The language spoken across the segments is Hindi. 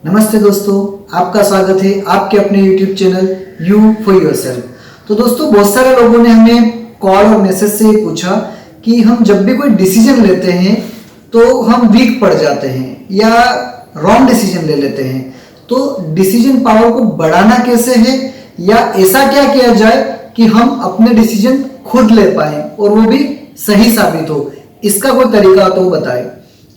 नमस्ते दोस्तों, आपका स्वागत है आपके अपने YouTube channel you for yourself. तो दोस्तों, बहुत सारे लोगों ने हमें कॉल और मैसेज से पूछा कि हम जब भी कोई डिसीजन लेते हैं तो हम वीक पड़ जाते हैं या रॉन्ग डिसीजन ले लेते हैं। तो डिसीजन पावर को बढ़ाना कैसे है या ऐसा क्या किया जाए कि हम अपने डिसीजन खुद ले पाए और वो भी सही साबित हो, इसका कोई तरीका तो बताए।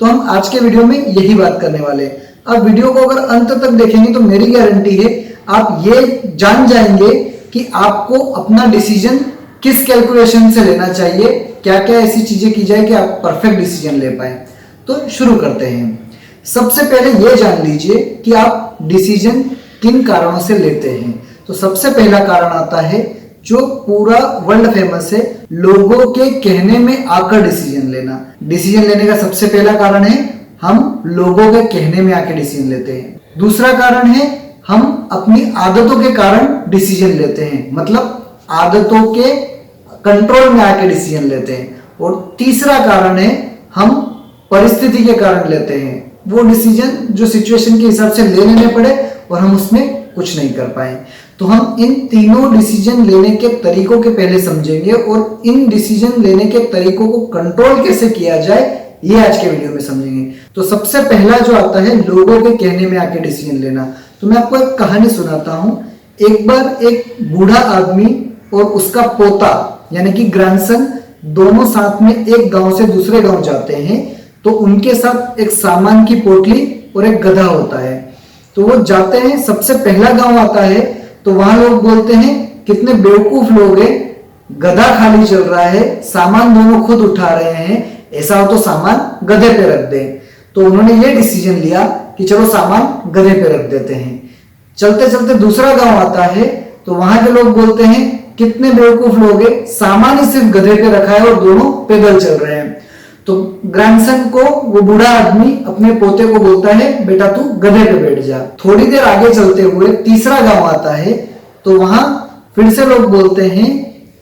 तो हम आज के वीडियो में यही बात करने वाले हैं। अब वीडियो को अगर अंत तक देखेंगे तो मेरी गारंटी है आप ये जान जाएंगे कि आपको अपना डिसीजन किस कैलकुलेशन से लेना चाहिए, क्या क्या ऐसी चीजें की जाए कि आप परफेक्ट डिसीजन ले पाए। तो शुरू करते हैं। सबसे पहले ये जान लीजिए कि आप डिसीजन किन कारणों से लेते हैं। तो सबसे पहला कारण आता है जो पूरा वर्ल्ड फेमस है, लोगों के कहने में आकर डिसीजन लेना। डिसीजन लेने का सबसे पहला कारण है हम लोगों के कहने में आके डिसीजन लेते हैं। दूसरा कारण है हम अपनी आदतों के कारण डिसीजन लेते हैं, मतलब आदतों के कंट्रोल में आके डिसीजन लेते हैं। और तीसरा कारण है हम परिस्थिति के कारण लेते हैं, वो डिसीजन जो सिचुएशन के हिसाब से ले लेने पड़े और हम उसमें कुछ नहीं कर पाए। तो हम इन तीनों डिसीजन लेने के तरीकों के पहले समझेंगे और इन डिसीजन लेने के तरीकों को कंट्रोल कैसे किया जाए ये आज के वीडियो में समझेंगे। तो सबसे पहला जो आता है लोगों के कहने में आके डिसीजन लेना। तो मैं आपको एक कहानी सुनाता हूं। एक बार एक बूढ़ा आदमी और उसका पोता यानी कि ग्रैंडसन दोनों साथ में एक गांव से दूसरे गांव जाते हैं। तो उनके साथ एक सामान की पोटली और एक गधा होता है। तो वो जाते हैं, सबसे पहला गांव आता है तो वहां लोग बोलते हैं कितने बेवकूफ लोग हैं, गधा खाली चल रहा है, सामान दोनों खुद उठा रहे हैं, ऐसा हो तो सामान गधे पे रख दे। तो उन्होंने ये डिसीजन लिया कि चलो सामान गधे पे रख देते हैं। चलते चलते दूसरा गांव आता है तो वहां के लोग बोलते हैं कितने बेवकूफ लोग हैं, सामान ही सिर्फ गधे पे रखा है और दोनों पैदल चल रहे हैं। तो ग्रैंडसन को वो बूढ़ा आदमी अपने पोते को बोलता है बेटा तू गधे पे बैठ जा। थोड़ी देर आगे चलते हुए तीसरा गांव आता है तो वहां फिर से लोग बोलते हैं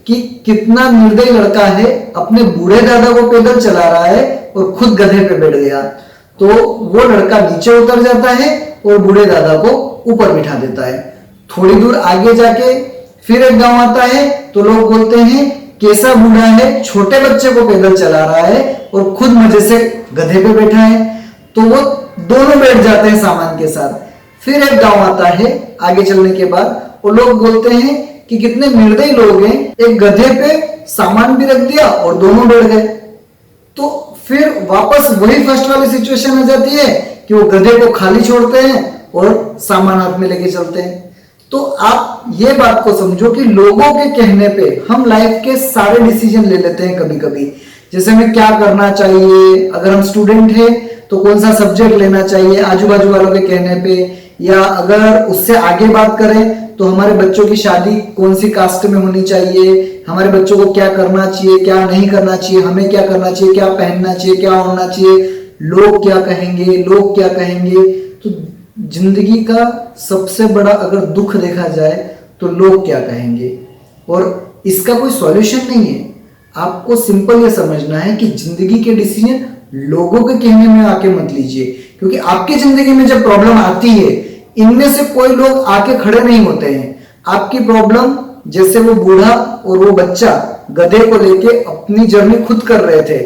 कि कितना निर्दयी लड़का है, अपने बूढ़े दादा को पैदल चला रहा है और खुद गधे पे बैठ गया। तो वो लड़का नीचे उतर जाता है और बूढ़े दादा को ऊपर बिठा देता है। थोड़ी दूर आगे जाके फिर एक गांव आता है तो लोग बोलते हैं कैसा बूढ़ा है, छोटे बच्चे को पैदल चला रहा है और खुद मजे से गधे पे बैठा है। तो वो दोनों बैठ जाते हैं सामान के साथ। फिर एक गांव आता है आगे चलने के बाद और लोग बोलते हैं कि कितने निर्दयी लोग हैं, एक गधे पे सामान भी रख दिया और दोनों बैठ गए। तो फिर वापस वही फर्स्ट वाली सिचुएशन आ जाती है कि वो गधे को खाली छोड़ते हैं और सामान हाथ में लेके चलते हैं। तो आप ये बात को समझो कि लोगों के कहने पे हम लाइफ के सारे डिसीजन ले लेते हैं। कभी कभी जैसे हमें क्या करना चाहिए, अगर हम स्टूडेंट हैं तो कौन सा सब्जेक्ट लेना चाहिए आजू बाजू वालों के कहने पे, या अगर उससे आगे बात करें तो हमारे बच्चों की शादी कौन सी कास्ट में होनी चाहिए, हमारे बच्चों को क्या करना चाहिए क्या नहीं करना चाहिए, हमें क्या करना चाहिए, क्या पहनना चाहिए, क्या होना चाहिए, लोग क्या कहेंगे, लोग क्या कहेंगे। तो जिंदगी का सबसे बड़ा अगर दुख देखा जाए तो लोग क्या कहेंगे, और इसका कोई सॉल्यूशन नहीं है। आपको सिंपल ये समझना है कि जिंदगी के डिसीजन लोगों के कहने में आके मत लीजिए, क्योंकि आपकी जिंदगी में जब प्रॉब्लम आती है इनमें से कोई लोग आके खड़े नहीं होते हैं। आपकी प्रॉब्लम जैसे वो बूढ़ा और वो बच्चा गधे को लेके अपनी जर्नी खुद कर रहे थे,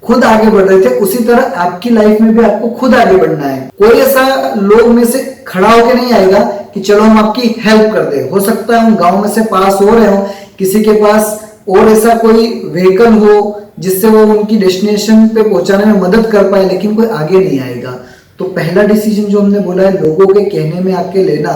खुद आगे बढ़ रहे थे, उसी तरह आपकी लाइफ में भी आपको खुद आगे बढ़ना है। कोई ऐसा लोग में से खड़ा होके नहीं आएगा कि चलो हम आपकी हेल्प कर दे। हो सकता है हम गांव में से पास हो रहे हो, किसी के पास और ऐसा कोई व्हीकल हो जिससे वो उनकी डेस्टिनेशन पे पहुंचाने में मदद कर पाए, लेकिन कोई आगे नहीं आएगा। तो पहला डिसीजन जो हमने बोला है लोगों के कहने में आके लेना,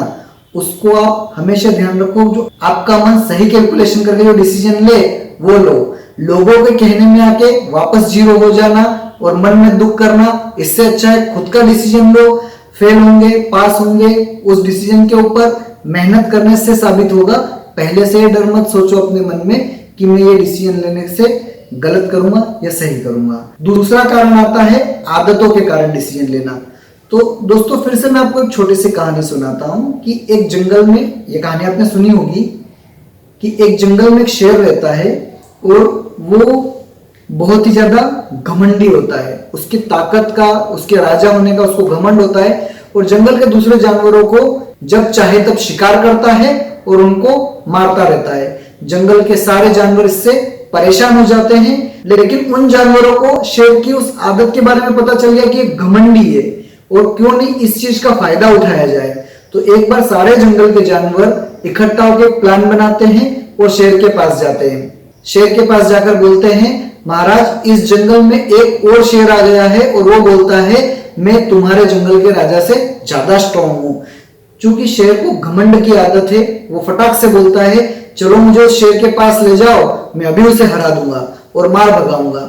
उसको आप हमेशा ध्यान रखो। जो आपका मन सही कैलकुलेशन करके जो डिसीजन ले वो लो। लोगों के कहने में आके वापस जीरो हो जाना और मन में दुख करना, इससे अच्छा है खुद का डिसीजन लो। फेल होंगे पास होंगे उस डिसीजन के ऊपर मेहनत करने से साबित होगा। पहले से डर मत सोचो अपने मन में कि मैं ये डिसीजन लेने से गलत करूंगा या सही करूंगा। दूसरा कारण आता है आदतों के कारण डिसीजन लेना। तो दोस्तों फिर से मैं आपको एक छोटी सी कहानी सुनाता हूं कि एक जंगल में, ये कहानी आपने सुनी होगी कि एक जंगल में एक शेर रहता है और वो बहुत ही ज्यादा घमंडी होता है, उसकी ताकत का, उसके राजा होने का उसको घमंड होता है और जंगल के दूसरे जानवरों को जब चाहे तब शिकार करता है और उनको मारता रहता है। जंगल के सारे जानवर इससे परेशान हो जाते हैं, लेकिन उन जानवरों को शेर की उस आदत के बारे में पता चल गया कि ये घमंडी है और क्यों नहीं इस चीज का फायदा उठाया जाए। तो एक बार सारे जंगल के जानवर इकट्ठा होकर प्लान बनाते हैं और शेर के पास जाते हैं। शेर के पास जाकर बोलते हैं, महाराज इस जंगल में एक और शेर आ गया है और वो बोलता है मैं तुम्हारे जंगल के राजा से ज्यादा स्ट्रॉन्ग हूं। चूंकि शेर को घमंड की आदत है, वो फटाक से बोलता है चलो मुझे उस शेर के पास ले जाओ, मैं अभी उसे हरा दूंगा और मार भगाऊंगा।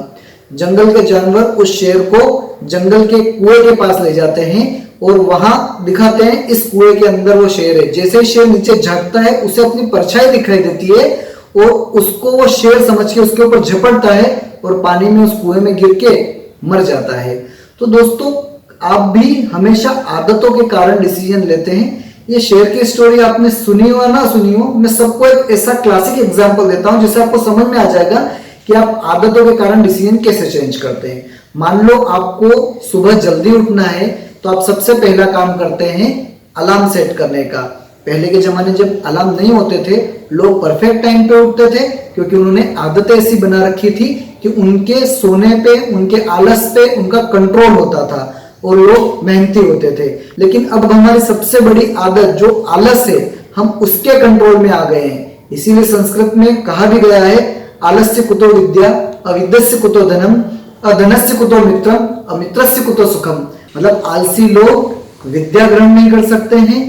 जंगल के जानवर उस शेर को जंगल के कुएं के पास ले जाते हैं और वहां दिखाते हैं इस कुएं के अंदर वो शेर है। जैसे ही शेर नीचे झांकता है उसे अपनी परछाई दिखाई देती है और उसको वो शेर समझ के उसके ऊपर झपटता है और पानी में उस कुएं में गिर के मर जाता है। तो दोस्तों आप भी हमेशा आदतों के कारण डिसीजन लेते हैं। ये शेर की स्टोरी आपने सुनी हो या ना सुनी हो, मैं सबको एक ऐसा क्लासिक एग्जांपल देता हूं जिससे आपको समझ में आ जाएगा कि आप आदतों के कारण डिसीजन कैसे चेंज करते हैं। मान लो आपको सुबह जल्दी उठना है तो आप सबसे पहला काम करते हैं अलार्म सेट करने का। पहले के जमाने जब अलार्म नहीं होते थे लोग परफेक्ट टाइम पे उठते थे क्योंकि उन्होंने आदतें ऐसी बना रखी थी कि उनके सोने पे, उनके आलस पे उनका कंट्रोल होता था और लोग मेहनती होते थे। लेकिन अब हमारी सबसे बड़ी आदत जो आलस है, हम उसके कंट्रोल में आ गए हैं। इसीलिए संस्कृत में कहा भी गया है आलस्य कुतो विद्या, अविद्यस्य कुतो धनम, अधनस्य कुतो मित्रम, अमित्रस्य कुतो सुखम। मतलब आलसी लोग विद्या ग्रहण नहीं कर सकते हैं,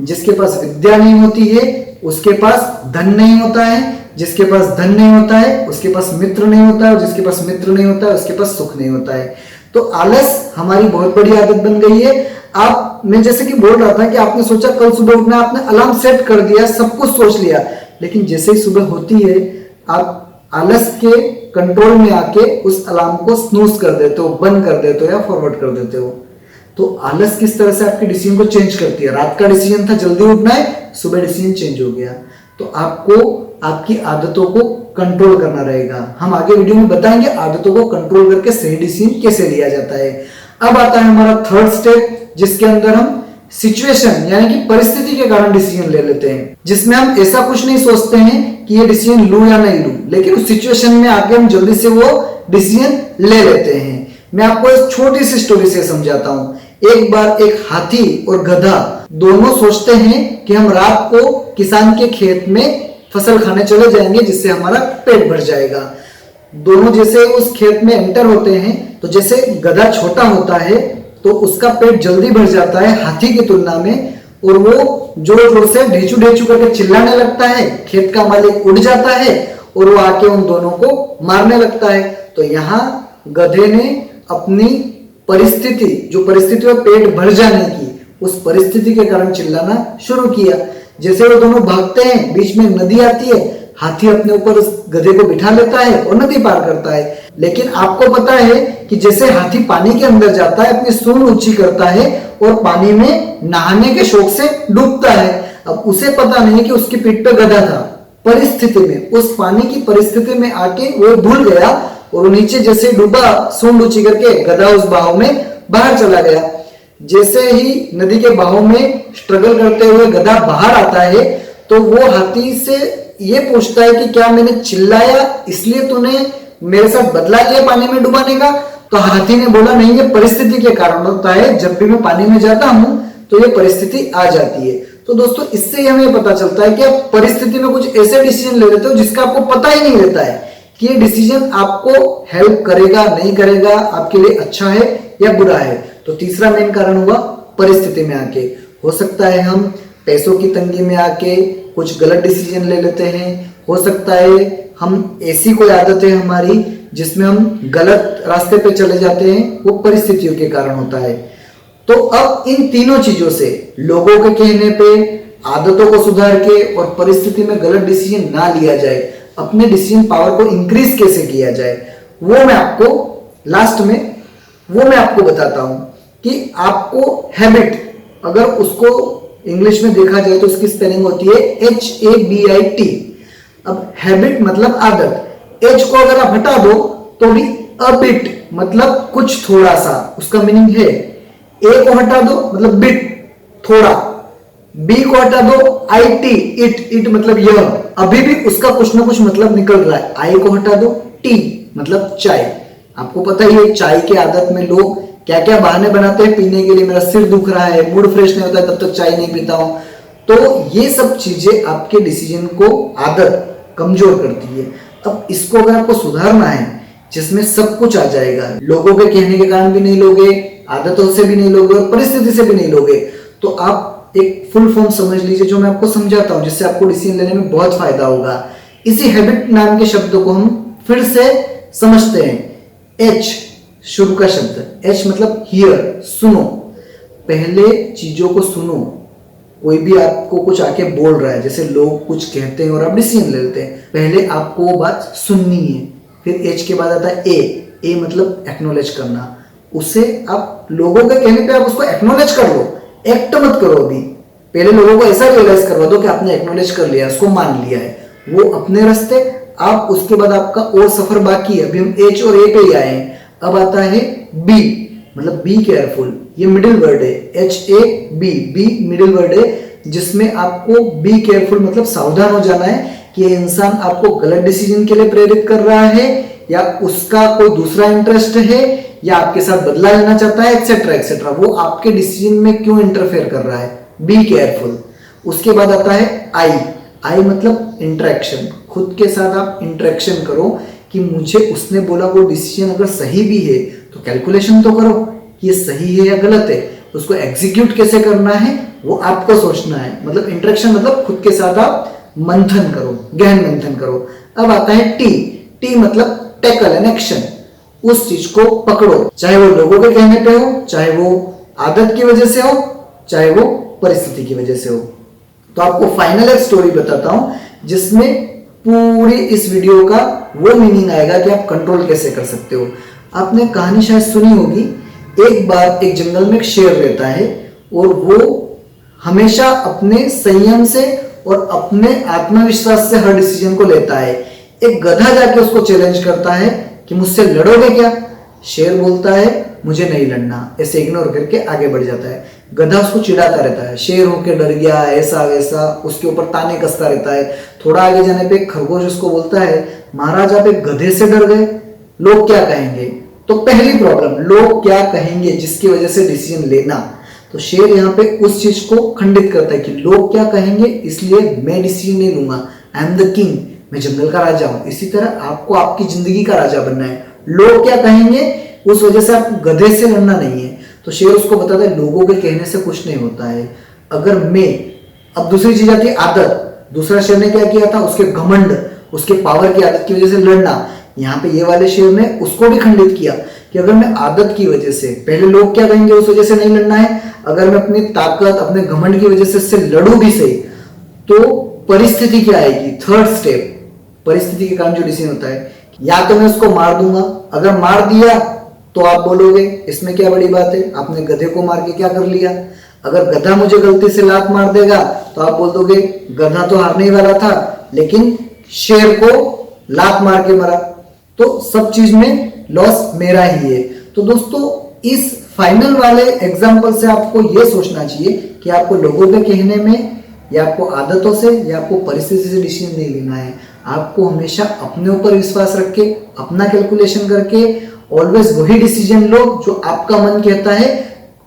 जिसके पास विद्या नहीं होती है उसके पास धन नहीं होता है, जिसके पास धन नहीं होता है उसके पास मित्र नहीं होता है और जिसके पास मित्र नहीं होता है उसके पास सुख नहीं होता है। तो आलस हमारी बहुत बड़ी आदत बन गई है। मैं जैसे कि बोल रहा था कि आपने सोचा कल सुबह उठना, आपने अलार्म सेट कर दिया, सब कुछ सोच लिया, लेकिन जैसे ही सुबह होती है आप आलस के कंट्रोल में आके उस अलार्म को स्नूज कर देते हो, बंद कर देते हो या फॉरवर्ड कर देते हो। तो आलस किस तरह से आपके डिसीजन को चेंज करती है। रात का डिसीजन था जल्दी उठना है, सुबह डिसीजन चेंज हो गया। तो आपको आपकी आदतों को कंट्रोल करना रहेगा। हम आगे वीडियो में बताएंगे आदतों को कंट्रोल करके सही डिसीजन कैसे लिया जाता है। अब आता है हमारा थर्ड स्टेप जिसके अंदर हम सिचुएशन यानी कि परिस्थिति के कारण डिसीजन ले लेते हैं, जिसमें हम ऐसा कुछ नहीं सोचते हैं कि ये डिसीजन लूं या नहीं लूं, लेकिन उस सिचुएशन में आके हम जल्दी से वो डिसीजन ले लेते हैं। मैं आपको एक छोटी सी स्टोरी से समझाता हूं। एक बार एक हाथी और गधा दोनों सोचते हैं कि हम रात को किसान के खेत में फसल खाने चले जाएंगे जिससे हमारा पेट भर जाएगा। दोनों जैसे उस खेत में एंटर होते हैं तो जैसे गधा छोटा होता है तो उसका पेट जल्दी भर जाता है हाथी की तुलना में, और वो जोर जोर से ढेचू ढेचू करके चिल्लाने लगता है। खेत का मालिक उठ जाता है और वो आके उन दोनों को मारने लगता है। तो यहाँ गधे ने अपनी परिस्थिति, जो परिस्थिति में पेट भर जाने की, उस परिस्थिति के कारण चिल्लाना शुरू किया। जैसे वो दोनों भागते हैं, बीच में नदी आती है, हाथी अपने ऊपर उस गधे को बिठा लेता है और नदी पार करता है। लेकिन आपको पता है कि जैसे हाथी पानी के अंदर जाता है अपनी सूंड ऊंची करता है और पानी में नहाने के शौक से डूबता है। अब उसे पता नहीं कि उसकी पीठ पे गधा था। परिस्थिति में, उस पानी की परिस्थिति में आके वो भूल गया और नीचे जैसे डूबा सूंड ऊंची करके गधा उस बहाव में बाहर चला गया। जैसे ही नदी के बहाव में स्ट्रगल करते हुए गधा बाहर आता है तो वो हाथी से ये पूछता है कि क्या मैंने चिल्लाया इसलिए तूने मेरे साथ बदला लिया पानी में डुबाने का? तो हाथी ने बोला नहीं, ये परिस्थिति के कारण होता है, जब भी मैं पानी में जाता हूं तो ये परिस्थिति आ जाती है। तो दोस्तों इससे हमें पता चलता है कि आप परिस्थिति में कुछ ऐसे डिसीजन ले लेते हो जिसका आपको पता ही नहीं रहता है कि ये डिसीजन आपको हेल्प करेगा नहीं करेगा, आपके लिए अच्छा है या बुरा है। तो तीसरा मेन कारण हुआ परिस्थिति में आके। हो सकता है हम पैसों की तंगी में आके कुछ गलत डिसीजन ले लेते हैं, हो सकता है हम ऐसी कोई आदत है हमारी जिसमें हम गलत रास्ते पे चले जाते हैं, वो परिस्थितियों के कारण होता है। तो अब इन तीनों चीजों से, लोगों के कहने पे, आदतों को सुधार के और परिस्थिति में गलत डिसीजन ना लिया जाए, अपने डिसीजन पावर को इंक्रीज कैसे किया जाए, वो मैं आपको लास्ट में बताता हूं कि आपको हैबिट, अगर उसको इंग्लिश में देखा जाए तो उसकी स्पेलिंग होती है HABIT। अब हैबिट मतलब आदत। एच को अगर आप हटा दो तो भी अ बिट मतलब कुछ थोड़ा सा, उसका मीनिंग है। ए को हटा दो मतलब बिट थोड़ा, बी को हटा दो IT इट मतलब यह, अभी भी उसका कुछ ना कुछ मतलब निकल रहा है। आई को हटा दो टी मतलब चाय। आपको पता ही है चाय की आदत में लोग क्या क्या बहाने बनाते हैं पीने के लिए, मेरा सिर दुख रहा है, मूड फ्रेश नहीं होता है, तब तक चाय नहीं पीता हूं। तो ये सब चीजें आपके डिसीजन को, आदत कमजोर करती है। अब इसको अगर आपको सुधारना है, जिसमें सब कुछ आ जाएगा, लोगों के कहने के कारण भी नहीं लोगे, आदतों से भी नहीं लोगे और परिस्थिति से भी नहीं लोगे, तो आप एक फुल फॉर्म समझ लीजिए जो मैं आपको समझाता हूं, जिससे आपको डिसीजन लेने में बहुत फायदा होगा। इसी हैबिट नाम के शब्द को हम फिर से समझते हैं। एच शुरू का शब्द, एच मतलब हियर, सुनो। पहले चीजों को सुनो। कोई भी आपको कुछ आके बोल रहा है, जैसे लोग कुछ कहते हैं और आप डिसीजन ले लेते हैं, पहले आपको वो बात सुननी है। फिर एच के बाद आता है ए मतलब एक्नॉलेज करना। उसे आप लोगों के कहने पे आप उसको एक्नॉलेज कर लो, एक्ट मत करो। अभी पहले लोगों को ऐसा रियलाइज करवा दो कि आपने एक्नॉलेज कर लिया, उसको मान लिया है, वो अपने रास्ते, आप उसके बाद आपका और सफर बाकी है। अभी हम एच और ए पे ही आए हैं। अब आता है बी मतलब बी केयरफुल, ये मिडिल वर्ड है, HAB, बी मिडिल वर्ड है, जिसमें आपको बी केयरफुल मतलब सावधान हो जाना है कि ये इंसान आपको गलत डिसीजन के लिए प्रेरित कर रहा है, या उसका कोई दूसरा इंटरेस्ट है, या आपके साथ बदला लेना चाहता है, एक्सेट्रा एक्सेट्रा। वो आपके डिसीजन में क्यों इंटरफेयर कर रहा है, बी केयरफुल। उसके बाद आता है आई मतलब इंटरेक्शन। खुद के साथ आप इंटरेक्शन करो कि मुझे उसने बोला वो डिसीजन अगर सही भी है तो कैलकुलेशन तो करो कि ये सही है या गलत है, उसको एग्जीक्यूट कैसे करना है वो आपको सोचना है। मतलब इंटरेक्शन मतलब खुद के साथ आप मंथन करो, गहन मंथन करो। अब आता है टी मतलब टैकल एन एक्शन। उस चीज को पकड़ो, चाहे वो लोगों के कहने पे हो, चाहे वो आदत की वजह से हो, चाहे वो परिस्थिति की वजह से हो। तो आपको फाइनल एक स्टोरी बताता हूं जिसमें पूरी इस वीडियो का वो मीनिंग आएगा कि आप कंट्रोल कैसे कर सकते हो। आपने कहानी शायद सुनी होगी, एक बार एक जंगल में एक शेर रहता है और वो हमेशा अपने संयम से और अपने आत्मविश्वास से हर डिसीजन को लेता है। एक गधा जाके उसको चैलेंज करता है कि मुझसे लड़ोगे क्या? शेर बोलता है मुझे नहीं लड़ना, ऐसे इग्नोर करके आगे बढ़ जाता है। गधा उसको चिढ़ाता रहता है, शेर होके डर गया, ऐसा वैसा, उसके ऊपर ताने कसता रहता है। थोड़ा आगे जाने पे खरगोश उसको बोलता है महाराज आप एक गधे से डर गए, लोग क्या कहेंगे? तो पहली प्रॉब्लम लोग क्या कहेंगे, जिसकी वजह से डिसीजन लेना। तो शेर यहाँ पे उस चीज को खंडित करता है कि लोग क्या कहेंगे इसलिए मैं डिसीजन नहीं लूंगा, आई एम द किंग, मैं जंगल का राजा हूं। इसी तरह आपको आपकी जिंदगी का राजा बनना है। लोग क्या कहेंगे उस वजह से आपको गधे से लड़ना नहीं है। तो शेर उसको बताता है लोगों के कहने से कुछ नहीं होता है। अगर मैं, अब दूसरी चीज आती है आदत। दूसरा शेर ने क्या किया था, उसके घमंड, उसके पावर की आदत की वजह से लड़ना। यहाँ पे ये वाले शेर ने उसको भी खंडित किया कि अगर मैं आदत की वजह से, पहले लोग क्या कहेंगे उस वजह से नहीं लड़ना है, अगर मैं अपनी ताकत, अपने घमंड की वजह से इससे लड़ूं भी सही, तो परिस्थिति क्या आएगी? थर्ड स्टेप, परिस्थिति के कारण जो डिसीजन होता है, या तो मैं उसको मार दूंगा, अगर मार दिया तो आप बोलोगे इसमें क्या बड़ी बात है, आपने गधे को मार के क्या कर लिया। अगर गधा मुझे गलती से लात मार देगा तो आप बोल दोगे गधा तो हारने ही वाला था लेकिन शेर को लात मार के मरा, तो सब चीज में लॉस मेरा ही है। तो दोस्तों इस फाइनल वाले एग्जांपल से आपको यह सोचना चाहिए कि आपको लोगों के कहने में, या आपको आदतों से, या आपको परिस्थिति से डिसीजन नहीं लेना है। आपको हमेशा अपने ऊपर विश्वास रख के, अपना कैलकुलेशन करके ऑलवेज वही डिसीजन लो जो आपका मन कहता है,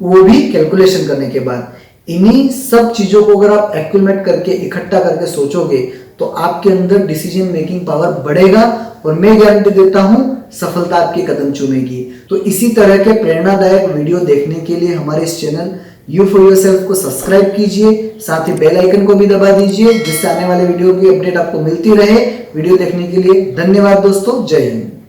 वो भी कैलकुलेशन करने के बाद। इन्हीं सब चीजों को अगर आप एक्यूमुलेट करके, इकट्ठा करके सोचोगे तो आपके अंदर डिसीजन मेकिंग पावर बढ़ेगा और मैं गारंटी देता हूं सफलता आपके कदम चूमेगी। तो इसी तरह के प्रेरणादायक वीडियो देखने के लिए हमारे इस चैनल यू फॉर योरसेल्फ को सब्सक्राइब कीजिए, साथ ही बेल आइकन को भी दबा दीजिए जिससे आने वाले वीडियो की अपडेट आपको मिलती रहे। वीडियो देखने के लिए धन्यवाद दोस्तों, जय हिंद।